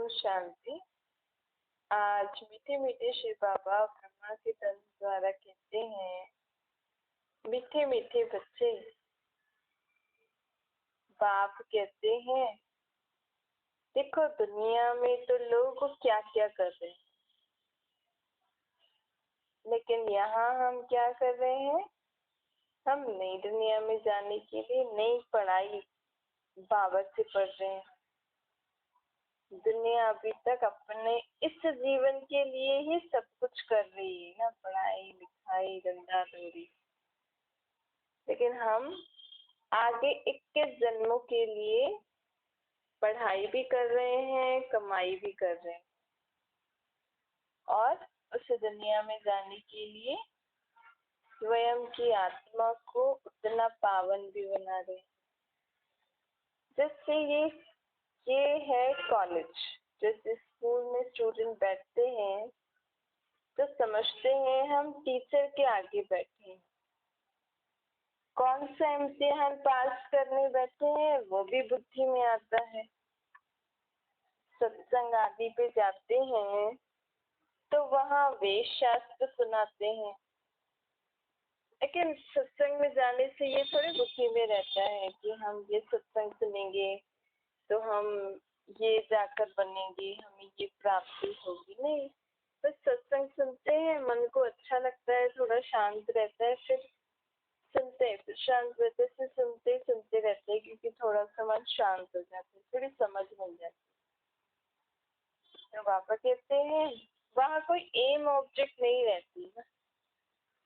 ओम शांति। आज मीठे मीठे शिव बाबा ब्रह्मा के तंत्र द्वारा कहते हैं, मीठे मीठे बच्चे, बाप कहते हैं देखो दुनिया में तो लोग क्या क्या कर रहे हैं, लेकिन यहाँ हम क्या कर रहे हैं। हम नई दुनिया में जाने के लिए नई पढ़ाई बाबा से पढ़ रहे हैं। दुनिया अभी तक अपने इस जीवन के लिए ही सब कुछ कर रही है ना, पढ़ाई लिखाई धंधा दौड़ी, लेकिन हम आगे 21 जन्मों के लिए पढ़ाई भी कर रहे हैं, कमाई भी कर रहे हैं और उस दुनिया में जाने के लिए स्वयं की आत्मा को उतना पावन भी बना रहे हैं। जैसे ये है कॉलेज। जैसे स्कूल में स्टूडेंट बैठते हैं तो समझते हैं हम टीचर के आगे बैठे हैं। कौन सा इम्तिहान पास करने बैठे हैं वो भी बुद्धि में आता है। सत्संग आदि पे जाते हैं तो वहाँ वेद शास्त्र सुनाते हैं, लेकिन सत्संग में जाने से ये थोड़ी बुद्धि में रहता है कि हम ये सत्संग सुनेंगे तो हम ये जाकर बनेंगे, हमें ये प्राप्ति होगी। नहीं, बस सत्संग सुनते हैं, मन को अच्छा लगता है, थोड़ा शांत रहता है, फिर सुनते हैं, फिर शांत रहते, फिर सुनते सुनते रहते हैं, क्योंकि थोड़ा सा मन शांत हो जाता है, थोड़ी समझ मिल जाती है। तो बाबा कहते हैं वहाँ कोई एम ऑब्जेक्ट नहीं रहती ना,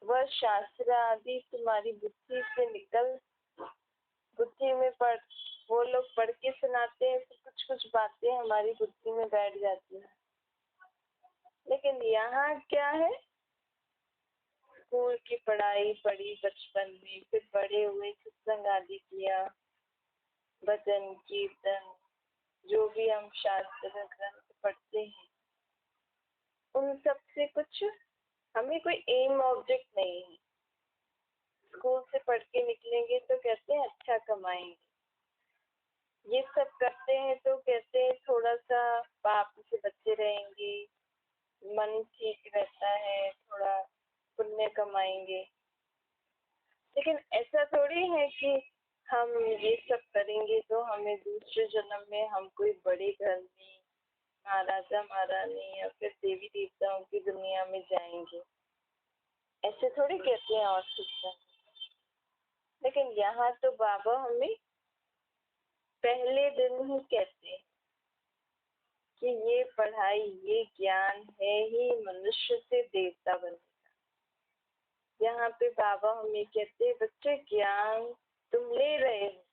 वह शास्त्र आदि तुम्हारी बुद्धि से निकल बुद्धि में वो लोग पढ़ के सुनाते हैं, तो कुछ कुछ बातें हमारी बुद्धि में बैठ जाती है। लेकिन यहाँ क्या है, स्कूल की पढ़ाई पढ़ी बचपन में, फिर बड़े हुए सत्संग आदि किया, भजन कीर्तन जो भी हम शास्त्र ग्रंथ पढ़ते हैं, उन सब से कुछ हमें कोई एम ऑब्जेक्ट नहीं है। स्कूल से पढ़ के निकलेंगे तो कहते हैं अच्छा कमाएंगे, ये सब करते हैं तो कहते हैं थोड़ा सा पाप से बचे रहेंगे, मन ठीक रहता है, थोड़ा पुण्य कमाएंगे। लेकिन ऐसा थोड़ी है कि हम ये सब करेंगे तो हमें दूसरे जन्म में हम कोई बड़े घर में महाराजा महारानी या फिर देवी देवताओं की दुनिया में जाएंगे, ऐसे थोड़ी कहते हैं और शिक्षा। लेकिन यहाँ तो बाबा हमें पहले दिन ही कहते हैं कि ये पढ़ाई ये ज्ञान है ही मनुष्य से देवता बनेगा। यहाँ पे बाबा हमें कहते हैं बच्चे ज्ञान तुम ले रहे हो,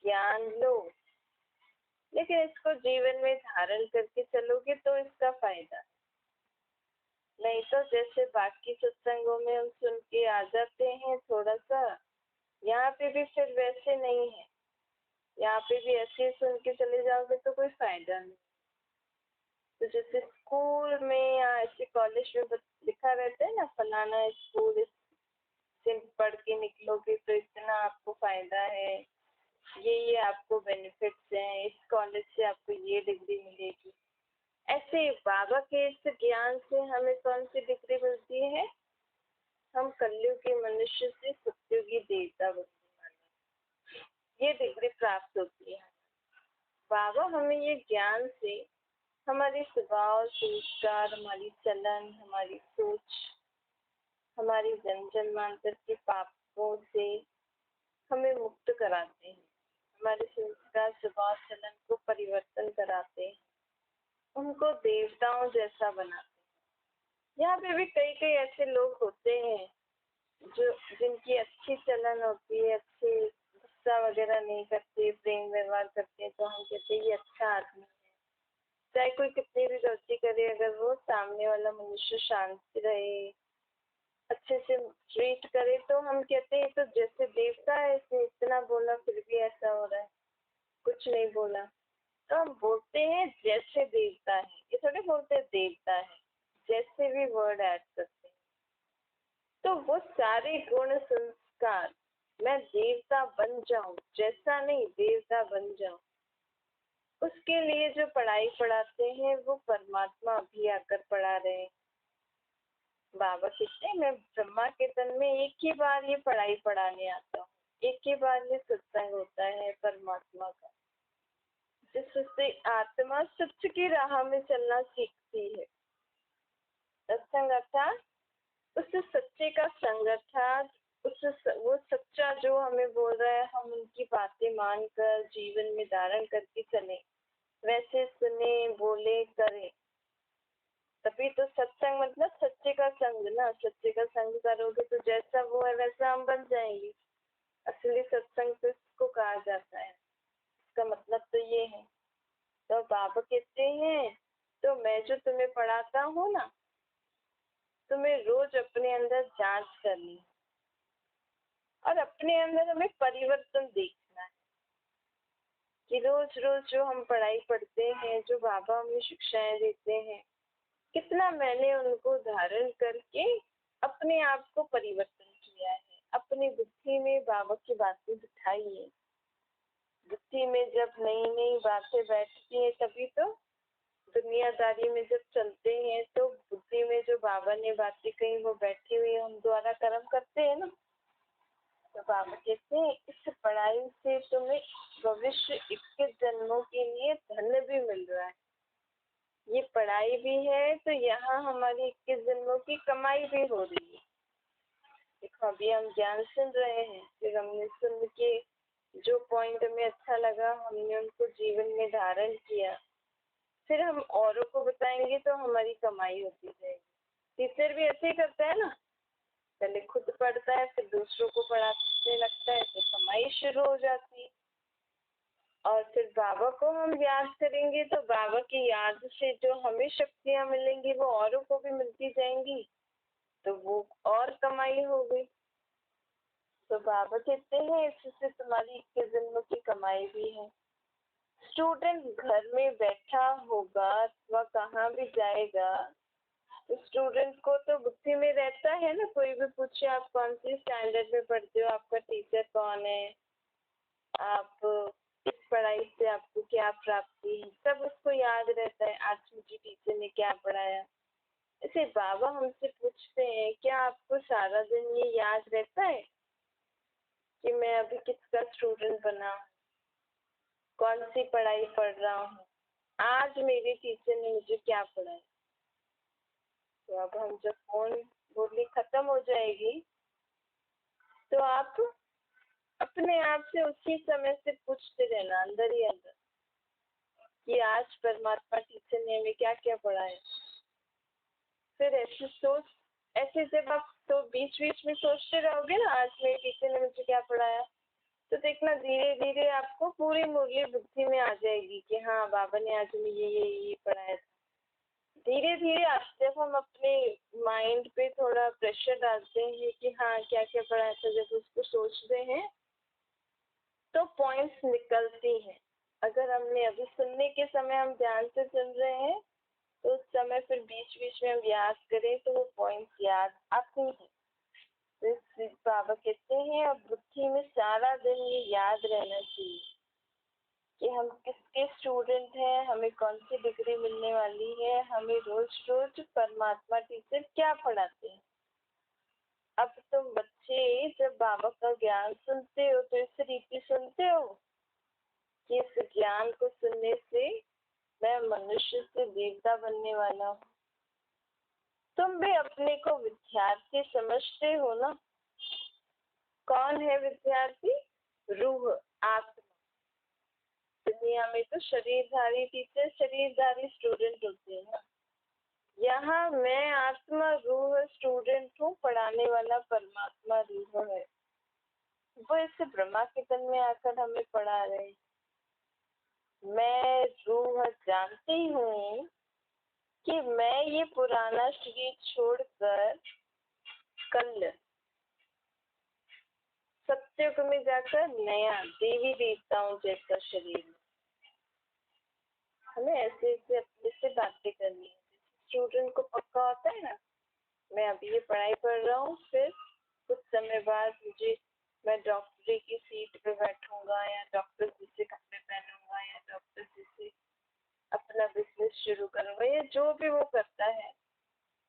ज्ञान लो, लेकिन इसको जीवन में धारण करके चलोगे तो इसका फायदा। नहीं तो जैसे बाकी सत्संगों में हम सुन के आ जाते हैं थोड़ा सा, यहाँ पे भी फिर वैसे नहीं है। यहाँ पे भी ऐसे सुन के चले जाओगे तो कोई फायदा नहीं। तो जैसे स्कूल में या ऐसे कॉलेज में लिखा रहता है ना, फलाना स्कूल से पढ़ के निकलोगे तो इतना आपको फायदा है, ये आपको बेनिफिट्स हैं, इस कॉलेज से आपको ये डिग्री मिलेगी। ऐसे बाबा के इस ज्ञान से हमें कौन सी डिग्री मिलती है, हम कलयुगी मनुष्य से सतयुगी देवता बनने वाले, ये डिग्री प्राप्त होती है। बाबा हमें ये ज्ञान से हमारे स्वभाव संस्कार, हमारी चलन, हमारी सोच, हमारी जन्म जन्मांतर के पापों से हमें मुक्त कराते हैं, हमारे संस्कार स्वभाव चलन को परिवर्तन कराते हैं, उनको देवताओं जैसा बनाते हैं। यहाँ पे भी कई कई ऐसे लोग होते हैं जो जिनकी अच्छी चलन होती है, अच्छे गुस्सा वगैरह नहीं करते, प्रेम व्यवहार करते हैं, तो हम कहते हैं ये अच्छा आदमी है। चाहे कोई कितनी भी गलती करे, अगर वो सामने वाला मनुष्य शांत रहे, अच्छे से ट्रीट करे, तो हम कहते हैं तो जैसे देवता है, इसने इतना बोला फिर भी ऐसा हो रहा है, कुछ नहीं बोला। तो हम बोलते हैं जैसे देवता है, ये थोड़े बोलते हैं देवता है, जैसे भी वर्ड ऐड करते हैं। तो वो सारे गुण संस्कार, मैं देवता बन जाऊं, जैसा नहीं देवता बन जाऊं, उसके लिए जो पढ़ाई पढ़ाते हैं वो परमात्मा अभी आकर पढ़ा रहे हैं। बाबा कहते हैं मैं ब्रह्मा के तन में एक ही बार ये पढ़ाई पढ़ाने आता हूँ, एक ही बार ये सत्संग होता है परमात्मा का, जिससे आत्मा सच की राह में चलना सीखती है। सत्संग अर्थात उस सच्चे का संग, अर्थात वो सच्चा जो हमें बोल रहा है हम उनकी बातें मानकर जीवन में धारण करके चले, वैसे सुने बोले करें, तभी तो सत्संग मतलब सच्चे का संग ना। सच्चे का संग करोगे तो जैसा वो है वैसा हम बन जाएंगे। असली सत्संग तो इसको कहा जाता है, इसका मतलब तो ये है। तो बाबा कहते हैं तो मैं जो तुम्हें पढ़ाता हूँ ना, तुम्हें रोज अपने अंदर जांच करनी और अपने अंदर हमें परिवर्तन देखना है कि रोज रोज जो हम पढ़ाई पढ़ते हैं, जो बाबा हमें शिक्षाएं देते हैं, कितना मैंने उनको धारण करके अपने आप को परिवर्तन किया है। अपनी बुद्धि में बाबा की बातें बिठाई है। बुद्धि में जब नई नई बातें बैठती है तभी तो दुनियादारी में जब चलते हैं तो बुद्धि में जो बाबा ने बातें कही वो बैठी हुई हम द्वारा कर्म करते हैं ना। तो बाबा कहते हैं इस पढ़ाई से तुम्हें भविष्य 21 जन्मों के लिए धन भी मिल रहा है। ये पढ़ाई भी है तो यहाँ हमारी 21 जन्मों की कमाई भी हो रही है। देखो अभी हम ज्ञान सुन रहे हैं, फिर हमने सुन के जो पॉइंट हमें अच्छा लगा हमने उनको जीवन में धारण किया, फिर हम औरों को बताएंगे तो हमारी कमाई होती जाएगी। टीचर भी ऐसे ही करता है ना, पहले खुद पढ़ता है फिर दूसरों को पढ़ाने लगता है तो कमाई शुरू हो जाती है। और फिर बाबा को हम याद करेंगे तो बाबा की याद से जो हमें शक्तियां मिलेंगी वो औरों को भी मिलती जाएंगी, तो वो और कमाई हो गई। तो बाबा कहते हैं इससे तुम्हारी 21 जन्मों की कमाई भी है। स्टूडेंट घर में बैठा होगा अथवा कहाँ भी जाएगा तो स्टूडेंट को तो बुद्धि में रहता है ना, कोई भी पूछे आप कौन सी स्टैंडर्ड में पढ़ते हो, आपका टीचर कौन है, आप इस पढ़ाई से आपको क्या प्राप्ति है, सब उसको याद रहता है आज मुझे टीचर ने क्या पढ़ाया। ऐसे बाबा हमसे पूछते हैं क्या आपको सारा दिन ये याद रहता है कि मैं अभी किसका स्टूडेंट बना, कौन सी पढ़ाई पढ़ रहा हूँ, आज मेरे टीचर ने मुझे क्या पढ़ाया। तो अब हम जब फोन बोली खत्म हो जाएगी तो आप अपने आप से उसी समय से पूछते रहना अंदर ही अंदर कि आज परमात्मा टीचर ने हमें क्या क्या पढ़ाया। फिर ऐसे जब आप तो बीच बीच में सोचते रहोगे ना आज मेरे टीचर ने मुझे क्या पढ़ाया, तो देखना धीरे धीरे आपको पूरी मुरली बुद्धि में आ जाएगी कि हाँ बाबा ने आज हमें ये पढ़ाया था। धीरे धीरे जब हम अपने माइंड पे थोड़ा प्रेशर डालते हैं कि हाँ क्या क्या पढ़ाया था, जब उसको सोचते हैं तो पॉइंट्स निकलती हैं। अगर हमने अभी सुनने के समय हम ध्यान से सुन रहे हैं तो उस समय फिर बीच बीच में हम याद करें तो वो पॉइंट्स याद आती हैं। तो बाबा कहते हैं अब बुद्धि में सारा दिन ये याद रहना चाहिए कि हम किसके स्टूडेंट हैं, हमें कौन सी डिग्री मिलने वाली है, हमें रोज रोज परमात्मा टीचर क्या पढ़ाते हैं। अब तुम बच्चे जब बाबा का ज्ञान सुनते हो तो इस रीति सुनते हो कि इस ज्ञान को सुनने से मैं मनुष्य से देवता बनने वाला हूँ। तुम भी अपने को विद्यार्थी समझते हो ना। कौन है विद्यार्थी? रूह, आत्मा। दुनिया में तो शरीरधारी टीचर शरीरधारी स्टूडेंट होते हैं ना। यहाँ मैं आत्मा रूह स्टूडेंट हूँ, पढ़ाने वाला परमात्मा रूह है। वो इस ब्रह्मा के तन में आकर हमें पढ़ा रहे। मैं रूह जानती हूँ कि मैं ये पुराना शरीर छोड़कर कल सत्युग में जाकर नया देवी देवताओं जैसा शरीर, हमें ऐसे ऐसे अपने से बातें करनी है। स्टूडेंट को पक्का होता है ना, मैं अभी ये पढ़ाई पढ़ रहा हूँ, फिर कुछ समय बाद मैं डॉक्टरी की सीट पे बैठूंगा या डॉक्टर जैसे कपड़े पहनूंगा या डॉक्टर से अपना बिजनेस शुरू करूंगा, या जो भी वो करता है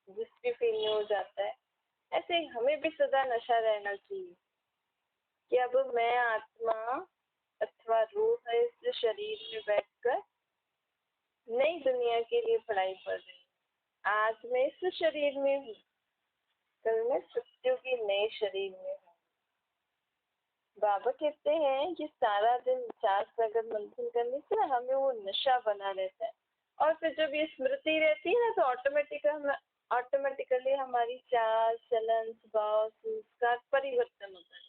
जिस भी फील्ड में हो जाता है, ऐसे ही हमें भी सदा नशा रहना चाहिए कि अब मैं आत्मा अथवा रूह है इस शरीर में बैठकर नई दुनिया के लिए पढ़ाई पढ़ रही हूँ। आज मैं इस शरीर में हूँ, कल मैं सत्यों की नए शरीर में हूँ। बाबा कहते हैं कि सारा दिन विचार सागर मंथन करने से हमें वो नशा बना रहता है, और फिर जब ये स्मृति रहती है ना तो ऑटोमेटिकली हमारी चाल चलन स्वभाव संस्कार परिवर्तन होता है।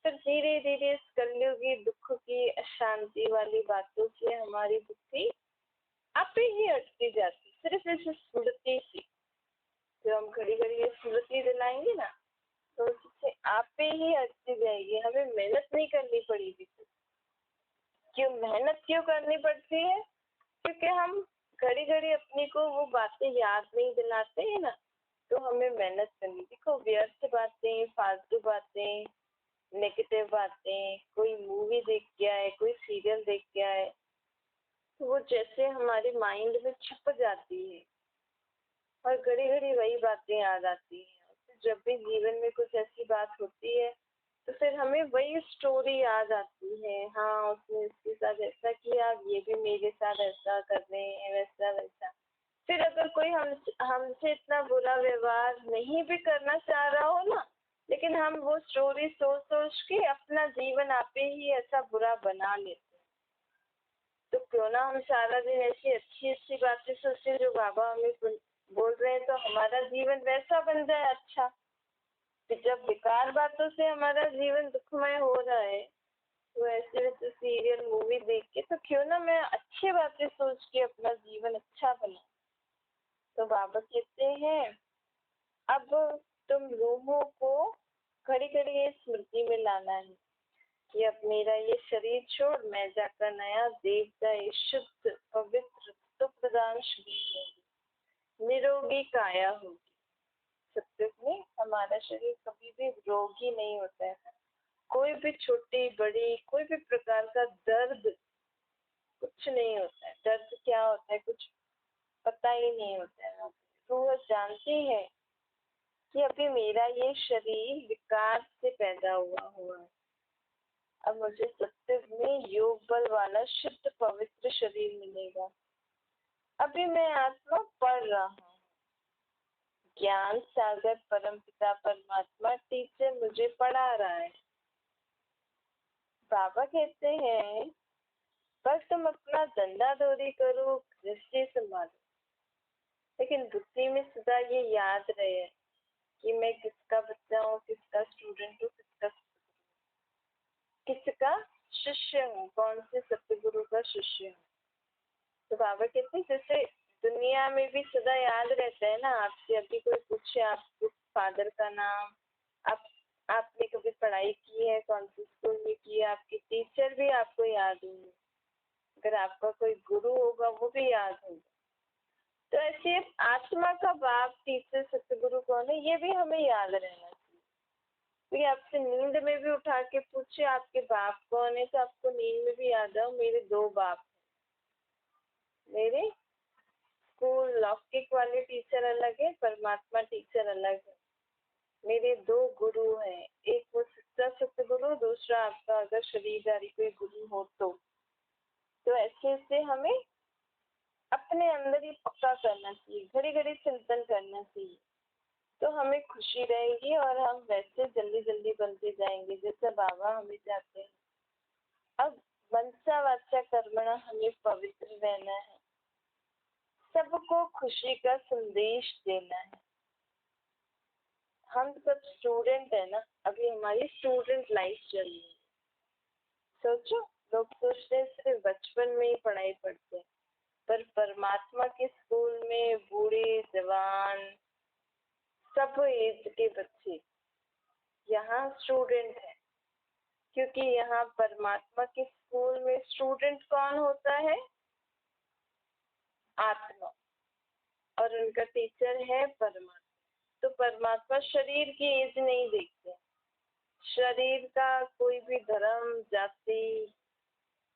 फिर धीरे धीरे इस कलयुगी दुख की अशांति वाली बातों से हमारी बुद्धि आप ही हटती जाती, सिर्फ इस स्मृति से। जो हम घड़ी घड़ी ये स्मृति दिलाएंगे ना तो उससे आप ही हटती जाएगी, हमें मेहनत नहीं करनी पड़ेगी। क्यों मेहनत क्यों करनी पड़ती है? क्योंकि हम घड़ी घड़ी अपनी को वो बातें याद नहीं दिलाते हैं ना, तो हमें मेहनत करनी। देखो व्यर्थ बातें, फालतू बातें, नेगेटिव बातें, कोई मूवी देख के आए, कोई सीरियल देख के आए, तो वो जैसे हमारे माइंड में छप जाती है और घड़ी घड़ी वही बातें याद आती हैं। जब भी जीवन में कुछ ऐसी बात होती है तो फिर हमें वही स्टोरी याद आती है, हाँ उसने इसके साथ ऐसा किया, ये भी मेरे साथ ऐसा कर रहे हैं, वैसा वैसा। फिर अगर कोई हमसे इतना बुरा व्यवहार नहीं भी करना चाह रहा हो ना, लेकिन हम वो स्टोरी सोच सोच के अपना जीवन आपे ही ऐसा बुरा बना लेते हैं। तो क्यों ना हम सारा दिन ऐसी अच्छी अच्छी बातें सोचे जो बाबा हमें बोल रहे हैं, तो हमारा जीवन वैसा बन जाए अच्छा। तो जब बेकार बातों से हमारा जीवन दुखमय हो रहा है तो ऐसे वैसे सीरियल मूवी देख के, तो क्यों ना मैं अच्छी बातें सोच के अपना जीवन अच्छा बना। तो बाबा कहते हैं अब तुम रूहों को घड़ी घड़ी ये स्मृति में लाना है कि अब मेरा ये शरीर छोड़ मैं जाकर नया देवदाय शुद्ध पवित्र प्रदान निरोगी काया होगी। सत्युग में हमारा शरीर कभी भी रोगी नहीं होता है। कोई भी छोटी बड़ी कोई भी प्रकार का दर्द कुछ नहीं होता है। दर्द क्या होता है कुछ पता ही नहीं होता है। तो वो जानती है कि अभी मेरा ये शरीर विकार से पैदा हुआ है, अब मुझे सत्युग में योग बल वाला शुद्ध पवित्र शरीर मिलेगा। अभी मैं आत्मा पढ़ रहा हूँ, ज्ञान सागर परमपिता परमात्मा टीचर मुझे पढ़ा रहा है। बाबा कहते हैं बस तुम अपना धंधा दौरी करो, दृष्टि संभालो, लेकिन बुद्धि में सदा ये याद रहे कि मैं किसका बच्चा हूँ, किसका स्टूडेंट हूँ, किसका शिष्य हूँ, कौन से सतगुरु का शिष्य हूँ। तो बाबा कहते हैं जैसे दुनिया में भी सदा याद रहता है ना, आपसे अभी कोई पूछे आपके फादर का नाम, आपने कभी पढ़ाई की है, कौन से स्कूल में की है, आपके टीचर भी आपको याद होंगे, अगर आपका कोई गुरु होगा वो भी याद होगा। तो ऐसे आत्मा का बाप टीचर सतगुरु कौन है, ये भी हमें याद रहना चाहिए। कोई आपसे नींद में भी उठा के पूछे आपके बाप कौन है, तो आपको नींद में भी याद आओ मेरे दो बाप हैं। मेरे स्कूल लौकिक वाले टीचर अलग है, परमात्मा टीचर अलग है। मेरे दो गुरु हैं, एक वो सच्चा सतगुरु, दूसरा आपका अगर शरीरधारी कोई गुरु हो तो ऐसे से हमें अपने अंदर ही पक्का करना चाहिए, घड़ी घड़ी चिंतन करना चाहिए, तो हमें खुशी रहेगी और हम वैसे जल्दी जल्दी बनते जाएंगे जैसे बाबा हमें चाहते हैं। अब मनसा वाचा कर्मणा हमें पवित्र रहना है, सबको खुशी का संदेश देना है। हम सब स्टूडेंट है ना, अभी हमारी स्टूडेंट लाइफ चल रही है। सोचो लोग सोचते हैं सिर्फ बचपन में ही पढ़ाई पढ़ते हैं, पर परमात्मा के स्कूल में बूढ़े जवान सब एज के बच्चे यहाँ स्टूडेंट है, क्योंकि यहाँ परमात्मा के स्कूल में स्टूडेंट कौन होता है, आत्मा, और उनका टीचर है परमात्मा। तो परमात्मा शरीर की एज नहीं देखते, शरीर का कोई भी धर्म जाति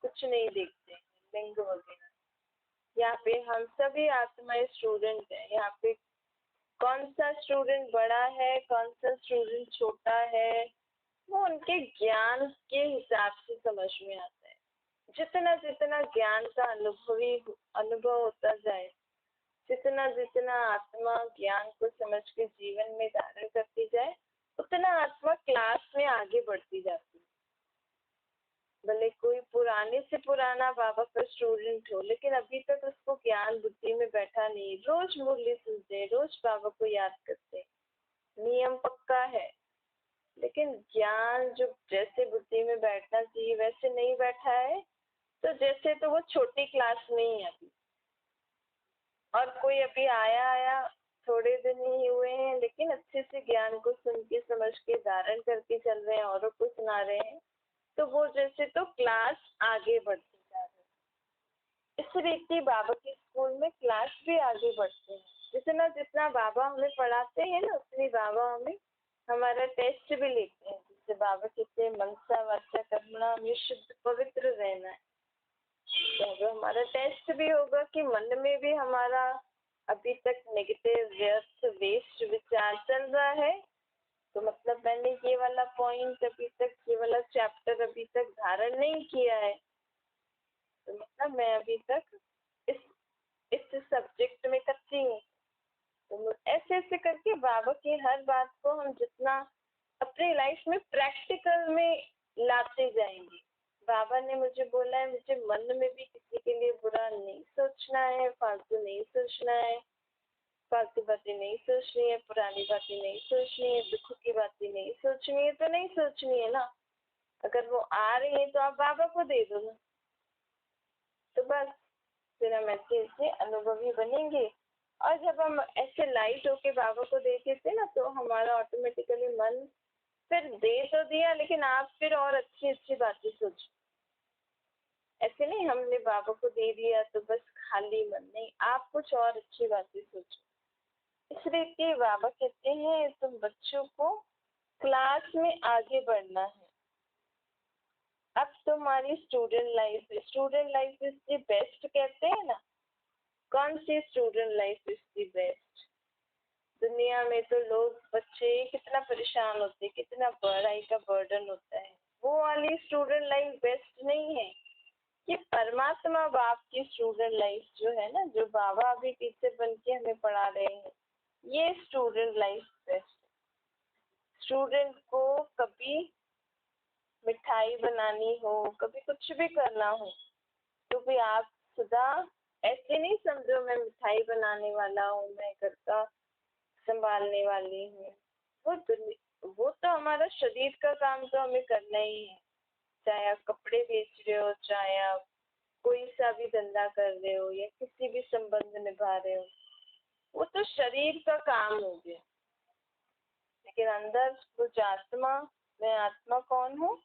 कुछ नहीं देखते हैं, लिंग वगैरह। यहाँ पे हम सभी आत्माएं स्टूडेंट हैं। यहाँ पे कौन सा स्टूडेंट बड़ा है, कौन सा स्टूडेंट छोटा है, वो उनके ज्ञान के हिसाब से समझ में आता है। जितना जितना ज्ञान का अनुभव होता जाए, जितना जितना आत्मा ज्ञान को समझ के जीवन में धारण करती जाए, उतना आत्मा क्लास में आगे बढ़ती जाती है। भले कोई पुराने से पुराना बाबा का स्टूडेंट हो, लेकिन अभी तक उसको ज्ञान बुद्धि में बैठा नहीं। रोज मुरली सुनते, रोज बाबा को याद करते, नियम पक्का है, लेकिन ज्ञान जो जैसे बुद्धि में बैठना चाहिए वैसे नहीं बैठा है। तो जैसे तो वो छोटी क्लास में ही है अभी, और कोई अभी आया थोड़े दिन ही हुए हैं, लेकिन अच्छे से ज्ञान को सुन के समझ के धारण करके चल रहे हैं, औरों को सुना रहे हैं, तो वो जैसे तो क्लास आगे बढ़ती जा रही है। इस रीति बाबा के स्कूल में क्लास भी आगे बढ़ते हैं। जितना जितना बाबा हमें पढ़ाते हैं ना, उतनी बाबा हमें हमारा टेस्ट भी लेते हैं। जिससे बाबा कहते हैं मनसा वाचा कर्मणा में शुद्ध पवित्र रहना है। तो हमारा टेस्ट भी होगा कि मन में भी हमारा अभी तक नेगेटिव व्यर्थ वेस्ट विचार चल रहा है, तो मतलब मैंने ये वाला पॉइंट अभी तक, ये वाला चैप्टर अभी तक धारण नहीं किया है, तो मतलब मैं अभी तक इस सब्जेक्ट में कच्ची हूँ। तो ऐसे ऐसे करके बाबा की हर बात को हम जितना अपनी लाइफ में प्रैक्टिकल में लाते जाएंगे। बाबा ने मुझे बोला है, मुझे मन में भी किसी के लिए बुरा नहीं सोचना है, फालतू नहीं सोचना है, फालतू बातें नहीं सोचनी है, पुरानी बातें नहीं सोचनी है, दुख की बातें नहीं सोचनी है। तो नहीं सोचनी है ना, अगर वो आ रही है तो आप बाबा को दे दो ना, तो बस फिर हम ऐसे ऐसे अनुभवी बनेंगे। और जब हम ऐसे लाइट होके बाबा को दे देते ना, तो हमारा ऑटोमेटिकली मन फिर दे तो दिया, लेकिन आप फिर और अच्छी अच्छी बातें सोचो। ऐसे नहीं हमने बाबा को दे दिया तो बस खाली मन, नहीं, आप कुछ और अच्छी बातें सोचो। इसलिए बाबा कहते हैं तुम बच्चों को क्लास में आगे बढ़ना है। अब तुम्हारी student life is the best कहते हैं ना। कौन सी student life is the best? दुनिया में तो लोग बच्चे कितना परेशान होते, कितना पढ़ाई का बर्डन होता है। वो वाली स्टूडेंट लाइफ बेस्ट नहीं है। ये परमात्मा बाप की स्टूडेंट लाइफ जो है ना, जो बाबा अभी टीचर बन के हमें पढ़ा रहे हैं, ये स्टूडेंट लाइफ बेस्ट। स्टूडेंट को कभी मिठाई बनानी हो, कभी कुछ भी करना हो, तो भी आप सदा ऐसे नहीं समझो मैं मिठाई बनाने वाला हूँ, मैं घर का संभालने वाली हूँ। वो तो हमारा शरीर का काम तो हमें करना ही है। चाहे आप कपड़े बेच रहे हो, चाहे आप कोई सा भी धंधा कर रहे हो, या किसी भी संबंध निभा रहे हो, वो तो शरीर का काम हो गया। लेकिन अंदर कुछ आत्मा, मैं आत्मा कौन हूँ?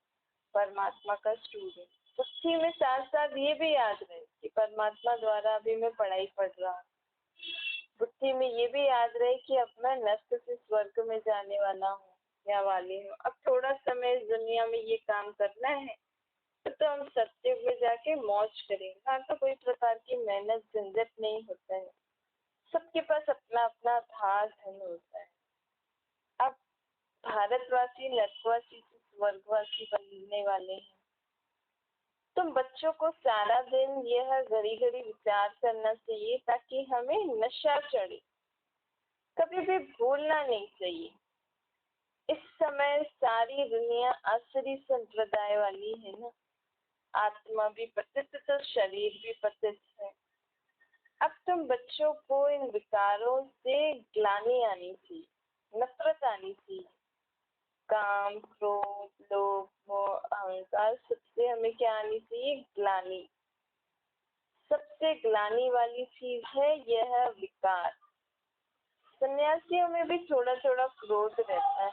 परमात्मा का स्टूडेंट। उसी में साथ साथ ये भी याद रहे कि परमात्मा द्वारा अभी मैं पढ़ाई पढ़ रहा हूँ। बुद्धि में ये भी याद रहे कि अब मैं नर्क से स्वर्ग में जाने वाला हूँ या वाली हूँ। अब थोड़ा समय इस दुनिया में ये काम करना है, तो हम सत्य में जाके मौज करेंगे। वहाँ तो कोई प्रकार की मेहनत झंझट नहीं होता है। सबके पास अपना अपना धार धन होता है। अब भारतवासी नर्कवासी से स्वर्गवासी बनने वाले हैं। तुम बच्चों को सारा दिन यह घड़ी घड़ी विचार करना चाहिए ताकि हमें नशा चढ़े, कभी भी भूलना नहीं चाहिए। इस समय सारी दुनिया आसुरी संप्रदाय वाली है ना, आत्मा भी पतित तो शरीर भी पतित है। अब तुम बच्चों को इन विकारों से ग्लानि आनी चाहिए, नफरत आनी चाहिए। काम, क्रोध, लोभ, मोह, अहंकार, सबसे हमें क्या आनी चाहिए? ग्लानि। सबसे ग्लानि वाली चीज है यह विकार। सन्यासियों में भी थोड़ा थोड़ा क्रोध रहता है,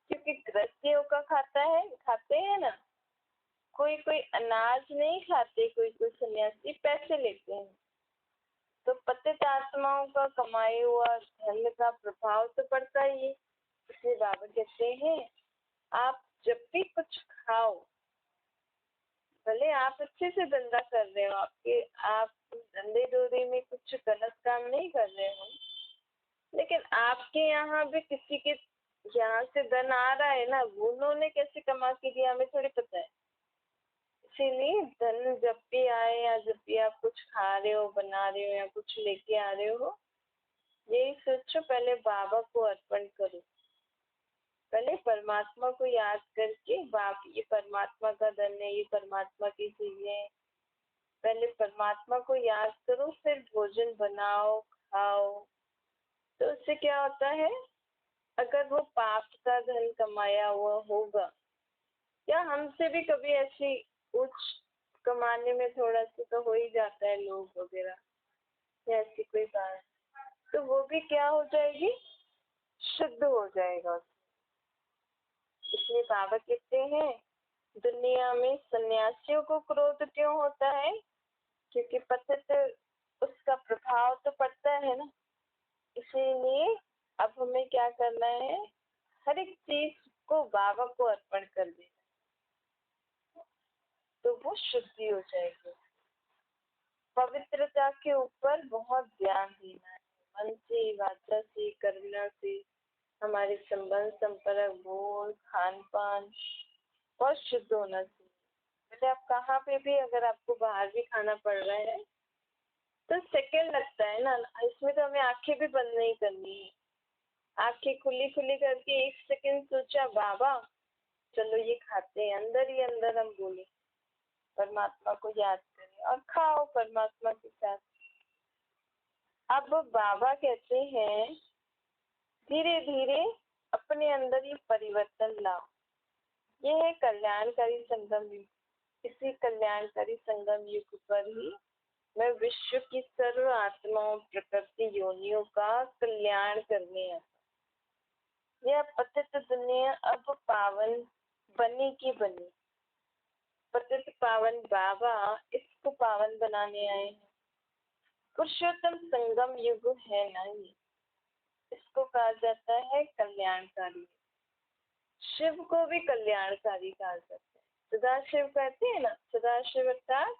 क्योंकि गृहस्थियों का खाते हैं ना। कोई कोई अनाज नहीं खाते, कोई कोई सन्यासी पैसे लेते हैं। तो पतित आत्माओं का कमाए हुआ धन का प्रभाव तो पड़ता ही है। इसलिए बाबा कहते हैं आप जब भी कुछ खाओ भले आप अच्छे से धंधा कर रहे हो, आप धंधे डोरी में कुछ गलत काम नहीं कर रहे हो, लेकिन आपके यहाँ भी किसी के यहाँ से धन आ रहा है ना, उन्होंने कैसे कमा के दिया हमें थोड़ी पता है। इसीलिए धन जब भी आए या जब भी आप कुछ खा रहे हो, बना रहे हो या कुछ लेके आ रहे हो, यही सोचो पहले बाबा को अर्पण करो। पहले परमात्मा को याद करके, बाप ये परमात्मा का धन है, ये परमात्मा की चीजें है, पहले परमात्मा को याद करो, फिर भोजन बनाओ खाओ। तो उससे क्या होता है, अगर वो पाप का धन कमाया हुआ होगा, या हमसे भी कभी ऐसी उच्च कमाने में थोड़ा सा तो हो ही जाता है लोग वगैरह, या ऐसी कोई बात, तो वो भी क्या हो जाएगी, शुद्ध हो जाएगा। इसलिए बाबा कहते हैं दुनिया में सन्यासियों को क्रोध क्यों होता है, क्योंकि पतित उसका प्रभाव तो पड़ता है ना। इसीलिए अब हमें क्या करना है, हर एक चीज को बाबा को अर्पण कर देना, तो वो शुद्धि हो जाएगी। पवित्रता के ऊपर बहुत ध्यान देना है, मन से, वाचा से, कर्म से, हमारे संबंध संपर्क, बोल, खान पान बहुत शुद्ध होना चाहिए। मतलब आप कहाँ पे भी, अगर आपको बाहर भी खाना पड़ रहा है तो सेकंड लगता है ना, इसमें तो हमें आंखें भी बंद नहीं करनी है, आंखें खुली खुली करके एक सेकंड सोचा बाबा चलो ये खाते हैं, अंदर ही अंदर हम बोले परमात्मा को याद करें और खाओ परमात्मा के साथ। अब बाबा कहते हैं धीरे धीरे अपने अंदर ये परिवर्तन लाओ। ये है कल्याणकारी संगम युग। इसी कल्याणकारी संगम युग पर ही मैं विश्व की सर्व आत्माओं, प्रकृति योनियों का कल्याण करने आता। यह पतित दुनिया अब पावन बनी की बनी। पतित पावन बाबा इसको पावन बनाने आए हैं। पुरुषोत्तम संगम युग है ना ये, इसको कहा जाता है कल्याणकारी। शिव को भी कल्याणकारी कहा जाता है। सदाशिव कहते हैं ना, सदाशिव अर्थात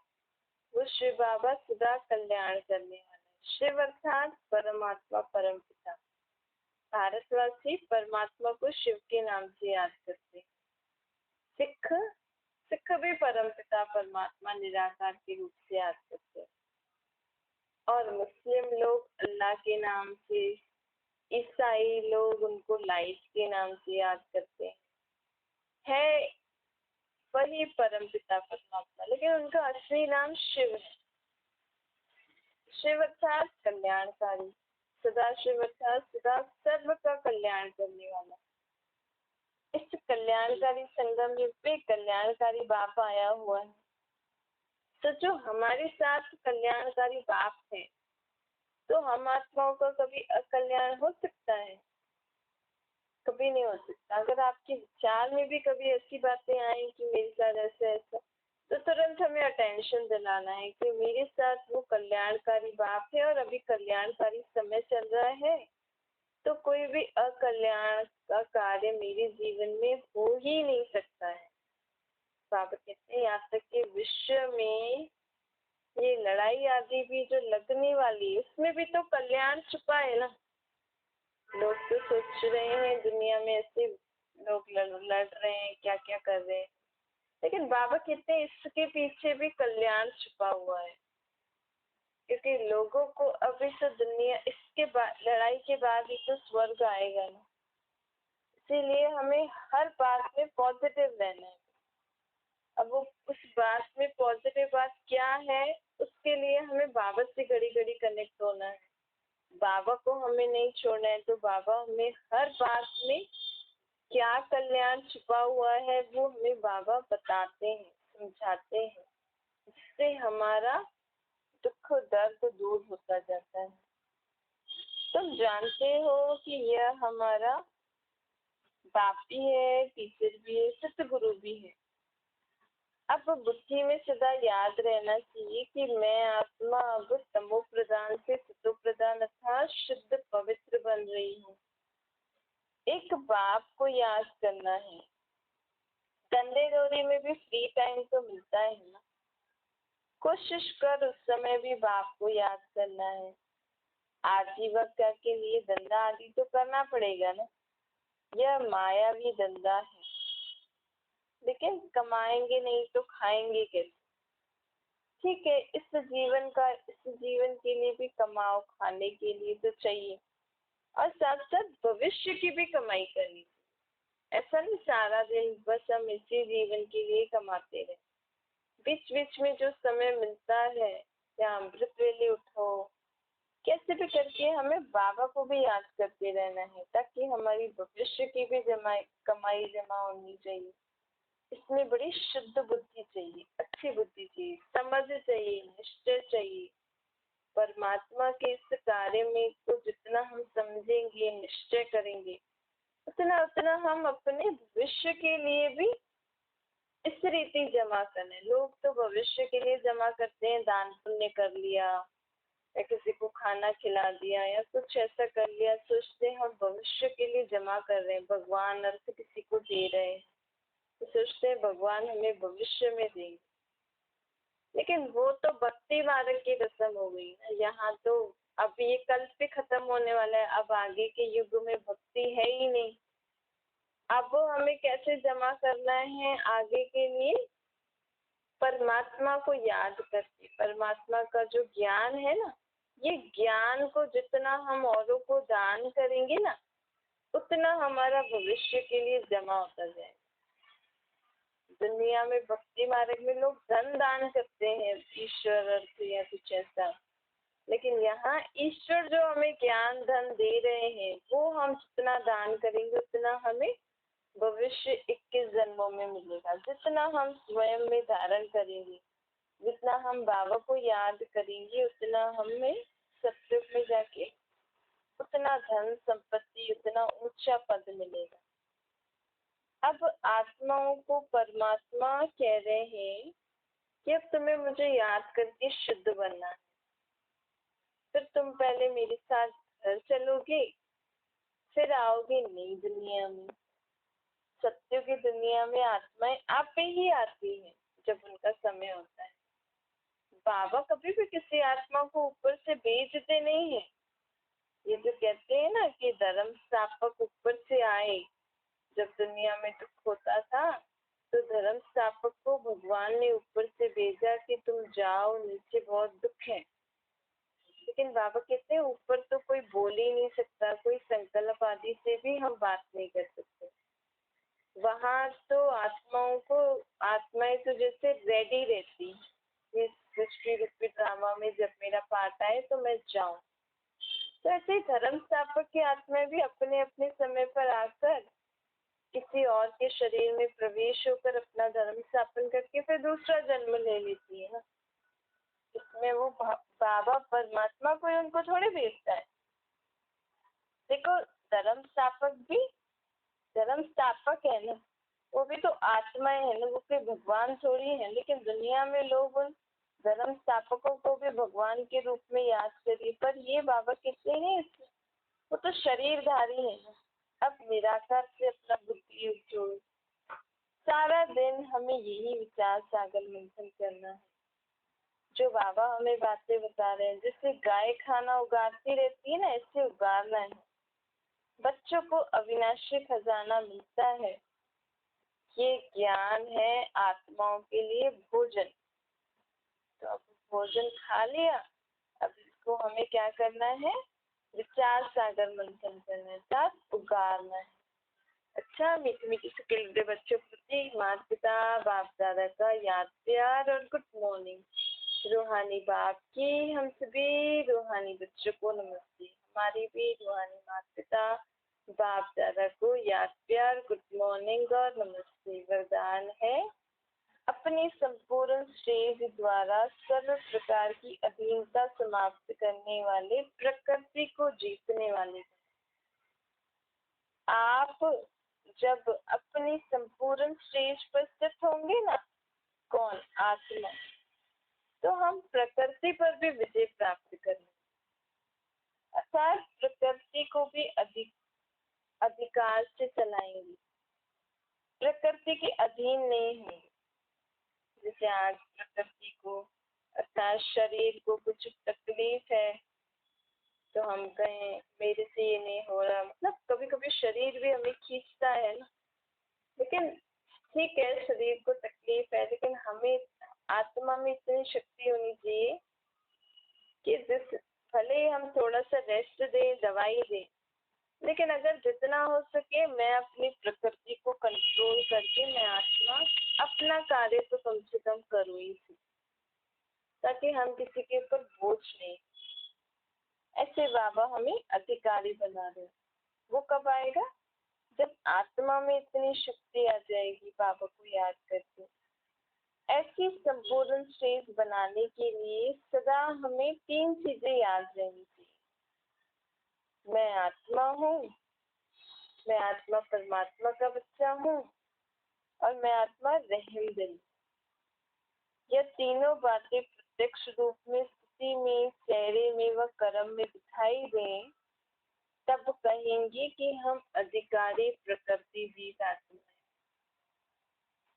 वो शिव बाबा सदा कल्याण करने वाले। शिव अर्थात परमात्मा, परम पिता। भारतवासी परमात्मा को शिव के नाम से याद करते हैं। सिख भी परम पिता परमात्मा निराकार के रूप से याद करते हैं। और मुस्लिम लोग अल्लाह के नाम से, ईसाई लोग उनको लाइट के नाम से याद करते हैं। है वही परम पिता परमात्मा, लेकिन उनका असली नाम शिव है। शिव अर्थात कल्याणकारी, सदाशिव अर्थात सदा सर्व का कल्याण करने वाला। इस कल्याणकारी संगम युग पे कल्याणकारी बाप आया हुआ है। तो जो हमारे साथ कल्याणकारी बाप है, तो हम आत्माओं का कभी अकल्याण हो सकता है? कभी नहीं हो सकता। अगर आपके विचार में भी कभी ऐसी बातें आए कि मेरे साथ ऐसा ऐसा, तो तुरंत हमें अटेंशन दिलाना है कि मेरे साथ वो कल्याणकारी बाप है और अभी कल्याणकारी समय चल रहा है, तो कोई भी अकल्याण का कार्य मेरे जीवन में हो ही नहीं सकता है। बाबा कहते हैं यहाँ तक कि विश्व में ये लड़ाई आदि भी जो लगने वाली है, उसमें भी तो कल्याण छुपा है ना। लोग तो सोच रहे हैं दुनिया में ऐसे लोग लड़ रहे हैं, क्या क्या कर रहे हैं, लेकिन बाबा कहते हैं इसके पीछे भी कल्याण छुपा हुआ है। क्योंकि लोगों को अभी तो दुनिया, इसके बाद, लड़ाई के बाद ही तो स्वर्ग आएगा ना। इसीलिए हमें हर बात में पॉजिटिव रहना है। अब वो उस बात में पॉजिटिव बात क्या है, उसके लिए हमें बाबा से घड़ी घड़ी कनेक्ट होना है। बाबा को हमें नहीं छोड़ना है, तो बाबा हमें हर बात में क्या कल्याण छुपा हुआ है वो हमें बाबा बताते हैं, समझाते हैं, जिससे हमारा दुख दर्द दूर होता जाता है। तुम जानते हो कि यह हमारा बाप भी है, टीचर भी है, सतगुरु भी है। अब बुद्धि में सदा याद रहना चाहिए कि मैं आत्मा अब तमो प्रधान से सतो प्रधान अर्थात शुद्ध पवित्र बन रही हूँ। एक बाप को याद करना है। धंधे डोरी में भी फ्री टाइम तो मिलता है ना, कोशिश कर उस समय भी बाप को याद करना है। आजीविका के लिए धंधा आदि तो करना पड़ेगा ना, यह मायावी धंधा है, लेकिन कमाएंगे नहीं तो खाएंगे कैसे? ठीक है, इस जीवन के लिए भी कमाओ, खाने के लिए तो चाहिए, और साथ साथ भविष्य की भी कमाई करनी चाहिए। ऐसा नहीं सारा दिन बस हम इसी जीवन के लिए कमाते रहे। बीच बीच में जो समय मिलता है, या अमृत वेले उठो, कैसे भी करके हमें बाबा को भी याद करते रहना है, ताकि हमारी भविष्य की भी कमाई जमा होनी चाहिए। इसमें बड़ी शुद्ध बुद्धि चाहिए, अच्छी बुद्धि चाहिए, समझ चाहिए, निश्चय चाहिए। परमात्मा के इस कार्य में को जितना हम समझेंगे, निश्चय करेंगे, उतना उतना हम अपने भविष्य के लिए भी इस रीति जमा करने। लोग तो भविष्य के लिए जमा करते हैं, दान पुण्य कर लिया, या किसी को खाना खिला दिया, या कुछ ऐसा कर लिया, सोचते हैं हम भविष्य के लिए जमा कर रहे हैं, भगवान अर्थ किसी को दे रहे हैं, तो सोचते हैं भगवान हमें भविष्य में देंगे। लेकिन वो तो भक्ति मार्ग की रस्म हो गई ना। यहाँ तो अब ये कल पे खत्म होने वाला है, अब आगे के युग में भक्ति है ही नहीं। अब हमें कैसे जमा करना है आगे के लिए? परमात्मा को याद करके, परमात्मा का जो ज्ञान है ना, ये ज्ञान को जितना हम औरों को दान करेंगे ना, उतना हमारा भविष्य के लिए जमा होता जाएगा। दुनिया में भक्ति मार्ग में लोग धन दान करते हैं, ईश्वर अर्थ या कुछ ऐसा, लेकिन यहाँ ईश्वर जो हमें ज्ञान धन दे रहे हैं, वो हम जितना दान करेंगे उतना हमें भविष्य 21 जन्मों में मिलेगा। जितना हम स्वयं में धारण करेंगे, जितना हम बाबा को याद करेंगे, उतना हमें सत्युग में जाके उतना धन संपत्ति, उतना ऊंचा पद मिलेगा। अब आत्माओं को परमात्मा कह रहे हैं कि अब तुम्हें मुझे याद करके शुद्ध बनना है। फिर तुम पहले मेरे साथ घर चलोगे, फिर आओगे नई दुनिया में। सत्य की दुनिया में आत्माएं आप पे ही आती हैं जब उनका समय होता है। बाबा कभी भी किसी आत्मा को ऊपर से भेजते नहीं है। ये जो कहते हैं ना कि धर्म स्थापक ऊपर से आए, जब दुनिया में दुख होता था तो धर्म स्थापक को भगवान ने ऊपर से भेजा कि तुम जाओ, नीचे बहुत दुख है। लेकिन बाबा कहते हैं ऊपर तो कोई बोल ही नहीं सकता, कोई संकल्प आदि से भी हम बात नहीं कर सकते। वहां तो आत्माएं तो जैसे रेडी रहती, इस सृष्टि रूपी ड्रामा में जब मेरा पार्ट आए तो मैं जाऊं। तो ऐसे ही धर्म स्थापक की आत्माएं भी अपने अपने समय पर आकर किसी और के शरीर में प्रवेश होकर अपना धर्म स्थापन करके फिर दूसरा जन्म ले लेती है ना। इसमें वो बाबा परमात्मा कोई उनको थोड़ी भेजता है। देखो, धर्म स्थापक है ना, वो भी तो आत्माएं है ना, वो कोई भगवान थोड़ी है। लेकिन दुनिया में लोग उन धर्म स्थापकों को भी भगवान के रूप में याद करिए, पर ये बाबा कहते हैं वो तो शरीरधारी है ना। अब निराकार से अपना बुद्धि जोड़ो। सारा दिन हमें यही विचार सागर मंथन करना है, जो बाबा हमें बातें बता रहे हैं। जैसे गाय खाना उगाती रहती है ना, ऐसे उगाना है। बच्चों को अविनाशी खजाना मिलता है, ये ज्ञान है आत्माओं के लिए भोजन। तो अब भोजन खा लिया, अब इसको हमें क्या करना है? विचार सागर मंथन करना है, साथ उगारना है। अच्छा, मीठी मीठी से खिलते बच्चों प्रति माता पिता बाप दादा का याद प्यार और गुड मॉर्निंग। रूहानी बाप की हम सभी रूहानी बच्चों को नमस्ते। हमारी भी रूहानी माता पिता बाप दादा को याद प्यार, गुड मॉर्निंग और नमस्ते। वरदान है अपनी संपूर्ण स्टेज द्वारा सर्व प्रकार की अधीनता समाप्त करने वाले, प्रकृति को जीतने वाले। आप जब अपनी संपूर्ण स्टेज पर स्थित होंगे ना, कौन? आत्मा, तो हम प्रकृति पर भी विजय प्राप्त करेंगे। अर्थात प्रकृति को भी अधिकार से चलाएंगे, प्रकृति के अधीन नहीं होंगे। जैसे आज प्रकृति को अर्थात शरीर को कुछ तकलीफ है तो हम कहें मेरे से ये नहीं हो रहा, मतलब कभी कभी शरीर भी हमें खींचता है ना। लेकिन ठीक है, शरीर को तकलीफ है, लेकिन हमें आत्मा में इतनी शक्ति होनी चाहिए कि जिस भले ही हम थोड़ा सा रेस्ट दें, दवाई दें, लेकिन अगर जितना हो सके मैं अपनी प्रकृति को कंट्रोल करके मैं आत्मा अपना कार्य तो कम से कम करूँ ही, ताकि हम किसी के ऊपर बोझ नहीं। ऐसे बाबा हमें अधिकारी बना रहे। वो कब आएगा? जब आत्मा में इतनी शक्ति आ जाएगी बाबा को याद करके। ऐसी संपूर्ण स्टेज बनाने के लिए सदा हमें 3 चीजें याद रहनी चाहिए। मैं आत्मा हूँ, मैं आत्मा परमात्मा का बच्चा हूँ, और मैं आत्मा रहम दिल। यह तीनों बातें प्रत्यक्ष रूप में स्थिति में, चेहरे में व कर्म में दिखाई दें, तब कहेंगे कि हम अधिकारी प्रकृति जीत आत्मा है।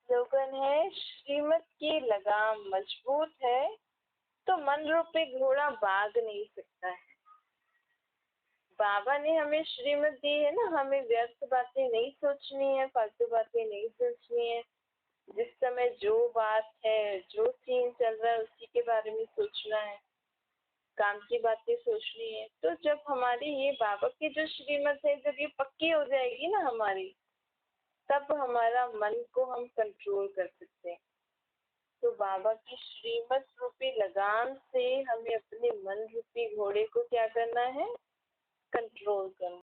स्लोगन है, श्रीमत की लगाम मजबूत है तो मन रूपी घोड़ा भाग नहीं सकता है। बाबा ने हमें श्रीमत दी है ना, हमें व्यर्थ बातें नहीं सोचनी है, फालतू बातें नहीं सोचनी है। जिस समय जो बात है, जो सीन चल रहा है उसी के बारे में सोचना है, काम की बातें सोचनी है। तो जब हमारी ये बाबा की जो श्रीमत है, जब ये पक्की हो जाएगी ना हमारी, तब हमारा मन को हम कंट्रोल कर सकते हैं। तो बाबा की श्रीमत रूपी लगाम से हमें अपने मन रूपी घोड़े को क्या करना है? कंट्रोल करना।